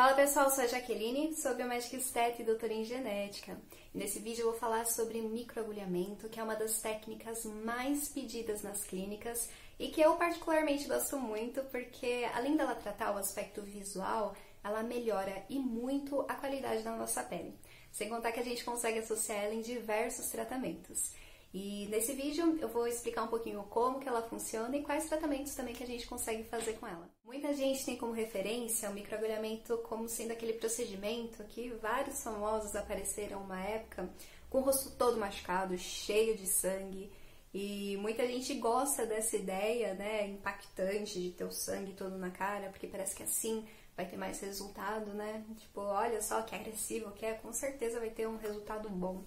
Fala pessoal, sou a Jaqueline, sou biomédica estética e doutora em genética. E nesse vídeo eu vou falar sobre microagulhamento, que é uma das técnicas mais pedidas nas clínicas e que eu particularmente gosto muito porque, além dela tratar o aspecto visual, ela melhora e muito a qualidade da nossa pele. Sem contar que a gente consegue associar ela em diversos tratamentos. E nesse vídeo eu vou explicar um pouquinho como que ela funciona e quais tratamentos também que a gente consegue fazer com ela. Muita gente tem como referência o microagulhamento como sendo aquele procedimento que vários famosos apareceram uma época com o rosto todo machucado, cheio de sangue. E muita gente gosta dessa ideia, né, impactante de ter o sangue todo na cara, porque parece que assim vai ter mais resultado, né? Tipo, olha só que agressivo que é, com certeza vai ter um resultado bom.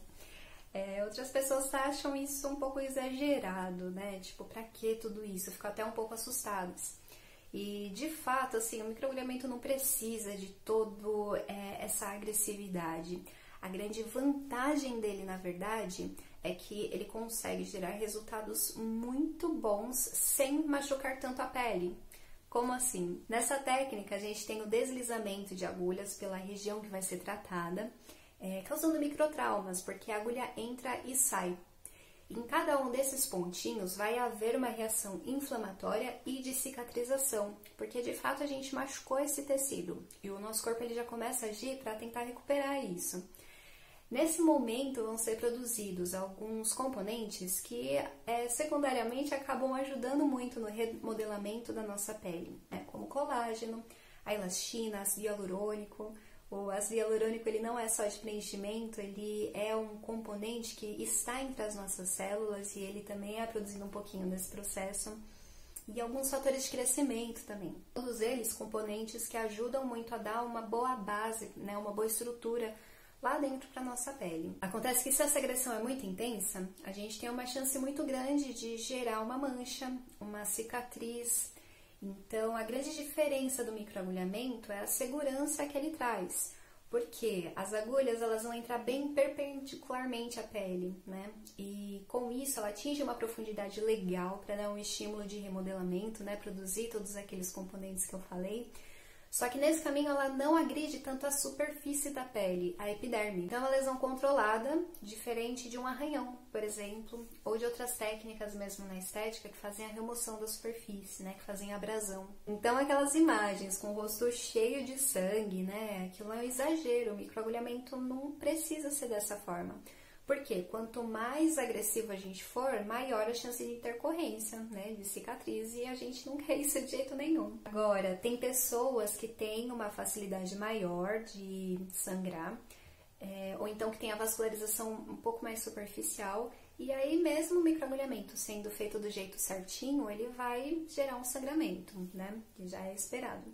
Outras pessoas acham isso um pouco exagerado, né? Tipo, pra que tudo isso? Ficam até um pouco assustadas. E, de fato, assim, o microagulhamento não precisa de toda essa agressividade. A grande vantagem dele, na verdade, é que ele consegue gerar resultados muito bons sem machucar tanto a pele. Como assim? Nessa técnica, a gente tem o deslizamento de agulhas pela região que vai ser tratada, causando microtraumas, porque a agulha entra e sai. Em cada um desses pontinhos vai haver uma reação inflamatória e de cicatrização, porque de fato a gente machucou esse tecido e o nosso corpo ele já começa a agir para tentar recuperar isso. Nesse momento vão ser produzidos alguns componentes que secundariamente acabam ajudando muito no remodelamento da nossa pele, né? Como colágeno, a elastina, ácido hialurônico. O ácido hialurônico ele não é só de preenchimento, ele é um componente que está entre as nossas células e ele também é produzido um pouquinho nesse processo. E alguns fatores de crescimento também. Todos eles componentes que ajudam muito a dar uma boa base, né, uma boa estrutura lá dentro para nossa pele. Acontece que se essa agressão é muito intensa, a gente tem uma chance muito grande de gerar uma mancha, uma cicatriz. Então, a grande diferença do microagulhamento é a segurança que ele traz, porque as agulhas elas vão entrar bem perpendicularmente à pele, né? E com isso ela atinge uma profundidade legal para dar um estímulo de remodelamento, né? Produzir todos aqueles componentes que eu falei. Só que nesse caminho ela não agride tanto a superfície da pele, a epiderme. Então é uma lesão controlada, diferente de um arranhão, por exemplo, ou de outras técnicas mesmo na estética que fazem a remoção da superfície, né, que fazem abrasão. Então aquelas imagens com o rosto cheio de sangue, né, aquilo é um exagero, o microagulhamento não precisa ser dessa forma. Porque quanto mais agressivo a gente for, maior a chance de intercorrência, né, de cicatriz, e a gente não quer isso de jeito nenhum. Agora, tem pessoas que têm uma facilidade maior de sangrar, ou então que tem a vascularização um pouco mais superficial, e aí mesmo o microagulhamento sendo feito do jeito certinho, ele vai gerar um sangramento, né, que já é esperado.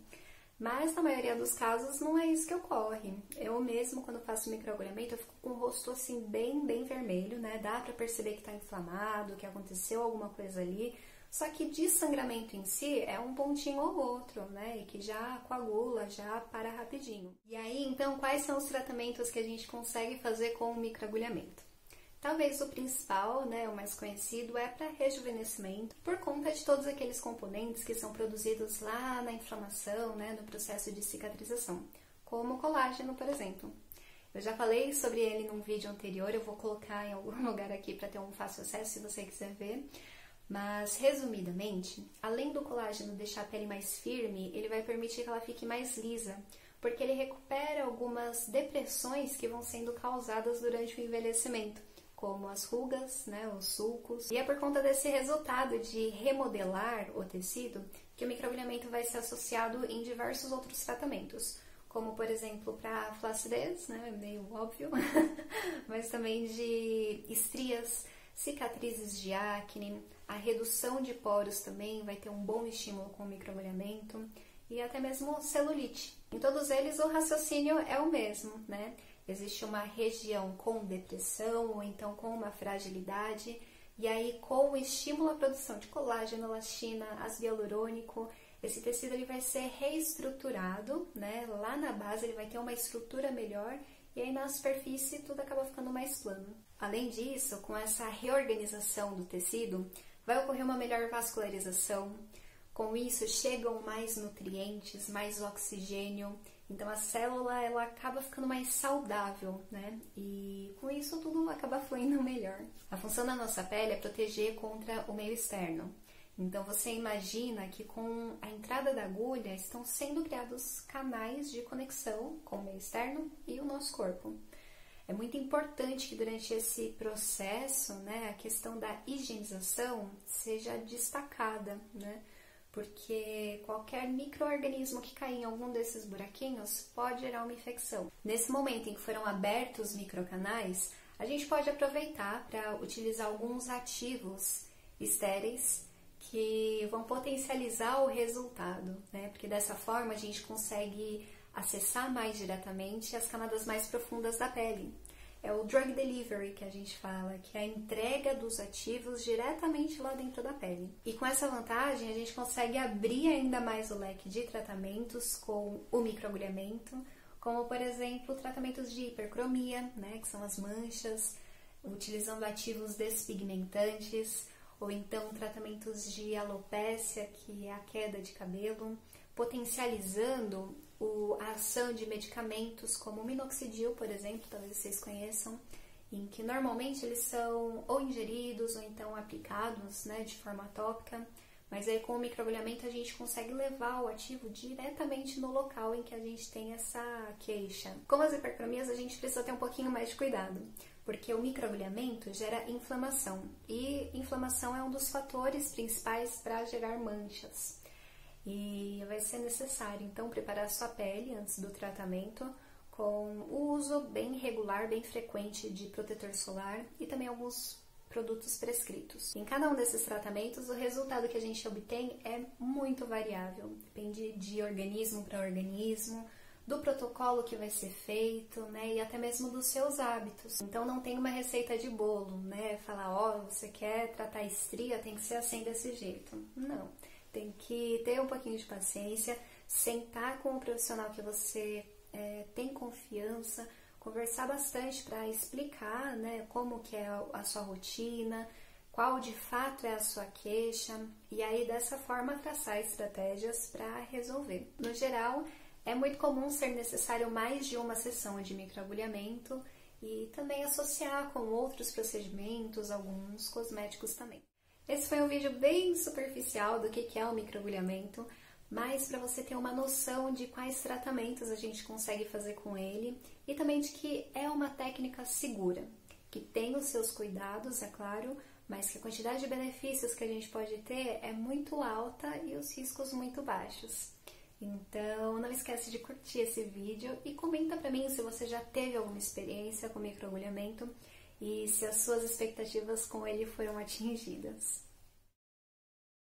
Mas na maioria dos casos não é isso que ocorre. Eu mesmo, quando faço microagulhamento, eu fico com o rosto assim bem vermelho, né? Dá pra perceber que tá inflamado, que aconteceu alguma coisa ali. Só que de sangramento em si é um pontinho ou outro, né? E que já coagula, já para rapidinho. E aí, então, quais são os tratamentos que a gente consegue fazer com o microagulhamento? Talvez o principal, né, o mais conhecido, é para rejuvenescimento, por conta de todos aqueles componentes que são produzidos lá na inflamação, né, no processo de cicatrização, como o colágeno, por exemplo. Eu já falei sobre ele num vídeo anterior, eu vou colocar em algum lugar aqui para ter um fácil acesso se você quiser ver. Mas, resumidamente, além do colágeno deixar a pele mais firme, ele vai permitir que ela fique mais lisa, porque ele recupera algumas depressões que vão sendo causadas durante o envelhecimento, como as rugas, né, os sulcos. E é por conta desse resultado de remodelar o tecido que o microagulhamento vai ser associado em diversos outros tratamentos, como, por exemplo, para flacidez, né, meio óbvio, mas também de estrias, cicatrizes de acne, a redução de poros também vai ter um bom estímulo com o microagulhamento, e até mesmo celulite. Em todos eles o raciocínio é o mesmo, né? Existe uma região com depressão ou então com uma fragilidade, e aí com o estímulo à produção de colágeno, elastina, ácido hialurônico, esse tecido ele vai ser reestruturado, né? Lá na base ele vai ter uma estrutura melhor e aí na superfície tudo acaba ficando mais plano. Além disso, com essa reorganização do tecido, vai ocorrer uma melhor vascularização. Com isso chegam mais nutrientes, mais oxigênio Então a célula ela acaba ficando mais saudável, né? E com isso tudo acaba fluindo melhor. A função da nossa pele é proteger contra o meio externo. Então você imagina que com a entrada da agulha estão sendo criados canais de conexão com o meio externo e o nosso corpo. É muito importante que durante esse processo, né, a questão da higienização seja destacada, né? Porque qualquer micro-organismo que cair em algum desses buraquinhos pode gerar uma infecção. Nesse momento em que foram abertos os microcanais, a gente pode aproveitar para utilizar alguns ativos estéreis que vão potencializar o resultado, né? Porque dessa forma a gente consegue acessar mais diretamente as camadas mais profundas da pele. É o drug delivery que a gente fala, que é a entrega dos ativos diretamente lá dentro da pele. E com essa vantagem a gente consegue abrir ainda mais o leque de tratamentos com o microagulhamento, como por exemplo tratamentos de hipercromia, né, que são as manchas, utilizando ativos despigmentantes, ou então tratamentos de alopécia, que é a queda de cabelo, potencializando a ação de medicamentos como o minoxidil, por exemplo, talvez vocês conheçam, em que normalmente eles são ou ingeridos ou então aplicados, né, de forma tópica, mas aí com o microagulhamento a gente consegue levar o ativo diretamente no local em que a gente tem essa queixa. Com as hipercromias a gente precisa ter um pouquinho mais de cuidado, porque o microagulhamento gera inflamação, e inflamação é um dos fatores principais para gerar manchas. E vai ser necessário, então, preparar a sua pele antes do tratamento com o uso bem regular, bem frequente de protetor solar e também alguns produtos prescritos. Em cada um desses tratamentos, o resultado que a gente obtém é muito variável, depende de organismo para organismo, do protocolo que vai ser feito, né, e até mesmo dos seus hábitos. Então não tem uma receita de bolo, né, falar, ó, você quer tratar estria, tem que ser assim desse jeito. Não, tem que ter um pouquinho de paciência, sentar com o profissional que você tem confiança, conversar bastante para explicar, né, como que é a sua rotina, qual de fato é a sua queixa, e aí dessa forma traçar estratégias para resolver. No geral, é muito comum ser necessário mais de uma sessão de microagulhamento e também associar com outros procedimentos, alguns cosméticos também. Esse foi um vídeo bem superficial do que é o microagulhamento, mas para você ter uma noção de quais tratamentos a gente consegue fazer com ele e também de que é uma técnica segura, que tem os seus cuidados, é claro, mas que a quantidade de benefícios que a gente pode ter é muito alta e os riscos muito baixos. Então, não esquece de curtir esse vídeo e comenta pra mim se você já teve alguma experiência com microagulhamento e se as suas expectativas com ele foram atingidas.